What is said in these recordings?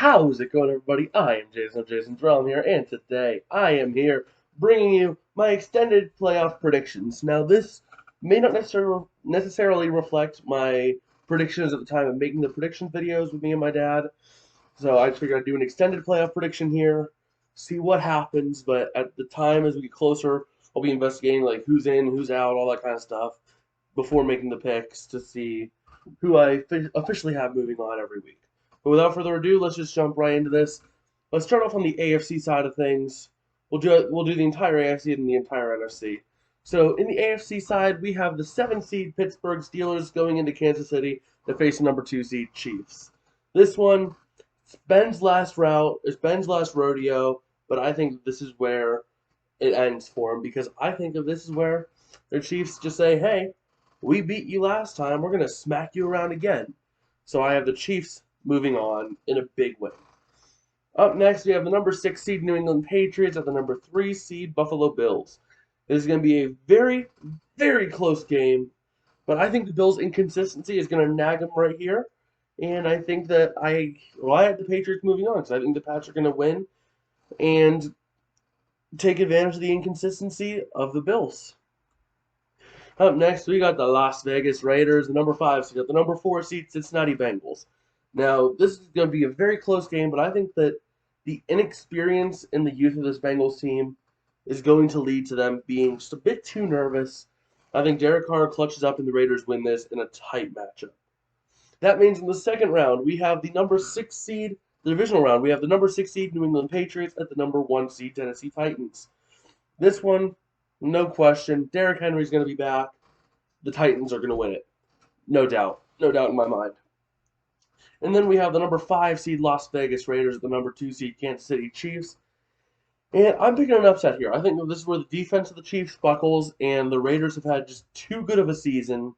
How's it going, everybody? I am Jason Terrell here, and today I am here bringing you my extended playoff predictions. Now, this may not necessarily reflect my predictions at the time of making the prediction videos with me and my dad, so I just figured I'd do an extended playoff prediction here, see what happens, but at the time as we get closer, I'll be investigating like who's in, who's out, all that kind of stuff before making the picks to see who I officially have moving on every week. But without further ado, let's just jump right into this. Let's start off on the AFC side of things. We'll do the entire AFC and the entire NFC. So in the AFC side, we have the 7 seed Pittsburgh Steelers going into Kansas City to face the number 2 seed Chiefs. This one, it's Ben's last rodeo, but I think this is where it ends for him because I think that this is where the Chiefs just say, "Hey, we beat you last time. We're gonna smack you around again." So I have the Chiefs moving on in a big way. Up next, we have the number 6 seed New England Patriots at the number 3 seed Buffalo Bills. This is going to be a very, very close game, but I think the Bills' inconsistency is going to nag them right here, and I think that I have the Patriots moving on because I think the Pats are going to win and take advantage of the inconsistency of the Bills. Up next, we got the Las Vegas Raiders, the number 5 seed, at the number 4 seed Cincinnati Bengals. Now, this is going to be a very close game, but I think that the inexperience in the youth of this Bengals team is going to lead to them being just a bit too nervous. I think Derek Carr clutches up and the Raiders win this in a tight matchup. That means in the second round, we have the number 6 seed, the divisional round, we have the number 6 seed New England Patriots at the number 1 seed Tennessee Titans. This one, no question, Derrick Henry's going to be back. The Titans are going to win it. No doubt. No doubt in my mind. And then we have the number 5 seed Las Vegas Raiders at the number 2 seed Kansas City Chiefs. And I'm picking an upset here. I think this is where the defense of the Chiefs buckles, and the Raiders have had just too good of a season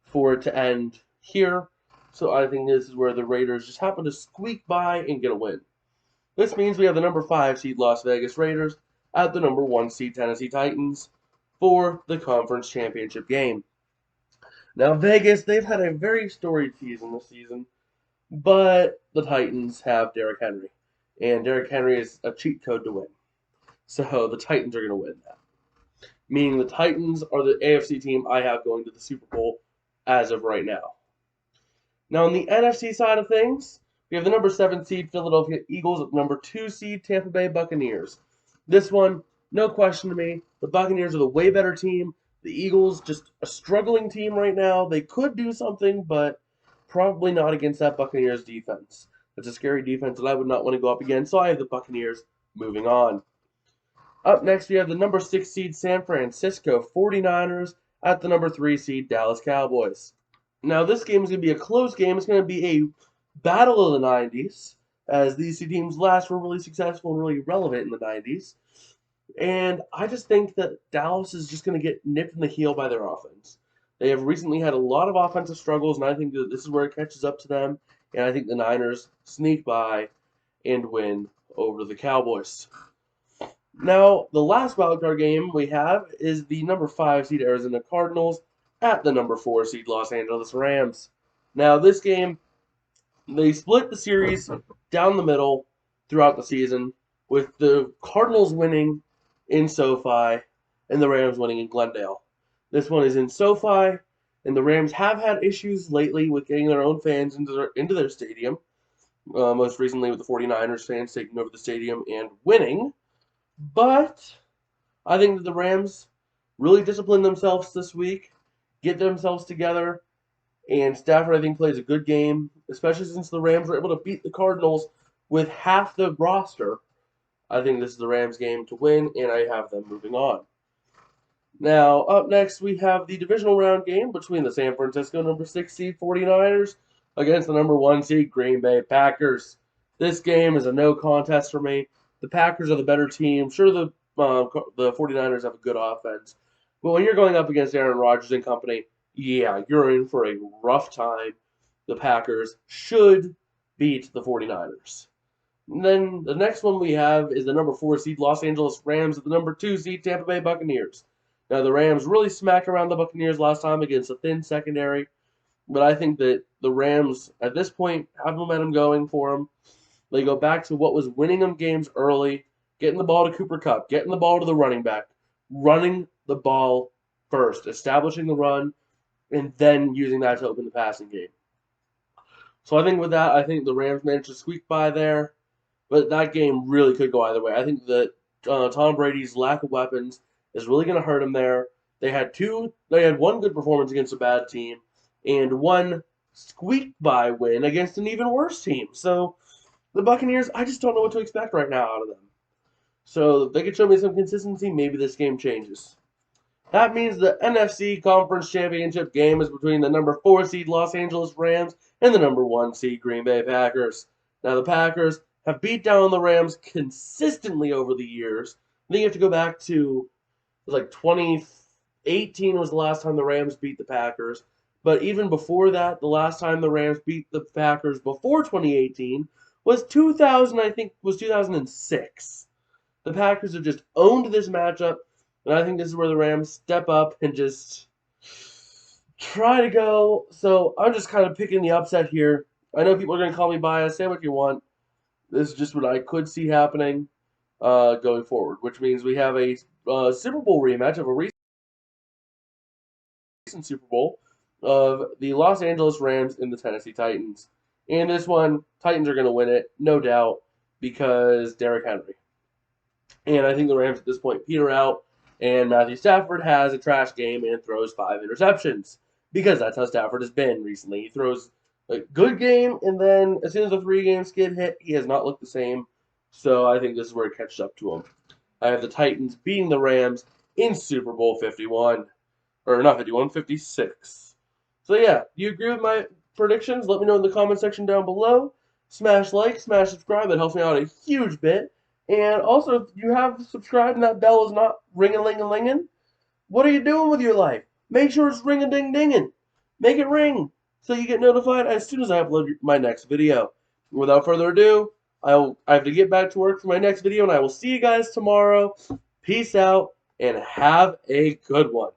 for it to end here. So I think this is where the Raiders just happen to squeak by and get a win. This means we have the number 5 seed Las Vegas Raiders at the number 1 seed Tennessee Titans for the conference championship game. Now, Vegas, they've had a very storied season this season, but the Titans have Derrick Henry, and Derrick Henry is a cheat code to win. So the Titans are going to win that, meaning the Titans are the AFC team I have going to the Super Bowl as of right now. Now, on the NFC side of things, we have the number 7 seed Philadelphia Eagles at the number 2 seed Tampa Bay Buccaneers. This one, no question to me, the Buccaneers are the way better team. The Eagles, just a struggling team right now. They could do something, but probably not against that Buccaneers defense. It's a scary defense that I would not want to go up against, so I have the Buccaneers moving on. Up next, we have the number 6 seed San Francisco 49ers at the number 3 seed Dallas Cowboys. Now, this game is going to be a close game. It's going to be a battle of the 90s, as these two teams last were really successful and really relevant in the 90s. And I just think that Dallas is just going to get nipped in the heel by their offense. They have recently had a lot of offensive struggles, and I think that this is where it catches up to them. And I think the Niners sneak by and win over the Cowboys. Now, the last wildcard game we have is the number 5 seed Arizona Cardinals at the number 4 seed Los Angeles Rams. Now, this game, they split the series down the middle throughout the season, with the Cardinals winning in SoFi and the Rams winning in Glendale. This one is in SoFi, and the Rams have had issues lately with getting their own fans into their stadium. Most recently with the 49ers fans taking over the stadium and winning. But I think that the Rams really disciplined themselves this week, get themselves together, and Stafford, I think, plays a good game, especially since the Rams were able to beat the Cardinals with half the roster. I think this is the Rams' game to win, and I have them moving on. Now, up next, we have the divisional round game between the San Francisco number 6 seed 49ers against the number 1 seed Green Bay Packers. This game is a no contest for me. The Packers are the better team. Sure, the 49ers have a good offense. But when you're going up against Aaron Rodgers and company, yeah, you're in for a rough time. The Packers should beat the 49ers. And then the next one we have is the number 4 seed Los Angeles Rams at the number 2 seed Tampa Bay Buccaneers. Now, the Rams really smacked around the Buccaneers last time against a thin secondary, but I think that the Rams, at this point, have momentum going for them. They go back to what was winning them games early, getting the ball to Cooper Kupp, getting the ball to the running back, running the ball first, establishing the run, and then using that to open the passing game. So I think with that, I think the Rams managed to squeak by there, but that game really could go either way. I think that Tom Brady's lack of weapons is really going to hurt him there. They had one good performance against a bad team, and one squeak by win against an even worse team. So the Buccaneers, I just don't know what to expect right now out of them. So if they could show me some consistency, maybe this game changes. That means the NFC Conference Championship game is between the number 4 seed Los Angeles Rams and the number 1 seed Green Bay Packers. Now, the Packers have beat down the Rams consistently over the years. I think you have to go back to, it was like 2018 was the last time the Rams beat the Packers. But even before that, the last time the Rams beat the Packers before 2018 was 2006. The Packers have just owned this matchup. And I think this is where the Rams step up and just try to go. So I'm just kind of picking the upset here. I know people are going to call me biased. Say what you want. This is just what I could see happening going forward, which means we have a Super Bowl rematch of a recent Super Bowl of the Los Angeles Rams and the Tennessee Titans. And this one, Titans are going to win it, no doubt, because Derrick Henry. And I think the Rams at this point peter out. And Matthew Stafford has a trash game and throws 5 interceptions because that's how Stafford has been recently. He throws a good game, and then as soon as the 3-game skid hit, he has not looked the same. So I think this is where it catches up to him. I have the Titans beating the Rams in Super Bowl 51. Or not 51, 56. So yeah, do you agree with my predictions? Let me know in the comment section down below. Smash like, smash subscribe. That helps me out a huge bit. And also, if you have subscribed and that bell is not ring-a-ling-a-linging, what are you doing with your life? Make sure it's ring-a-ding-dinging. Make it ring so you get notified as soon as I upload my next video. Without further ado, I have to get back to work for my next video, and I will see you guys tomorrow. Peace out, and have a good one.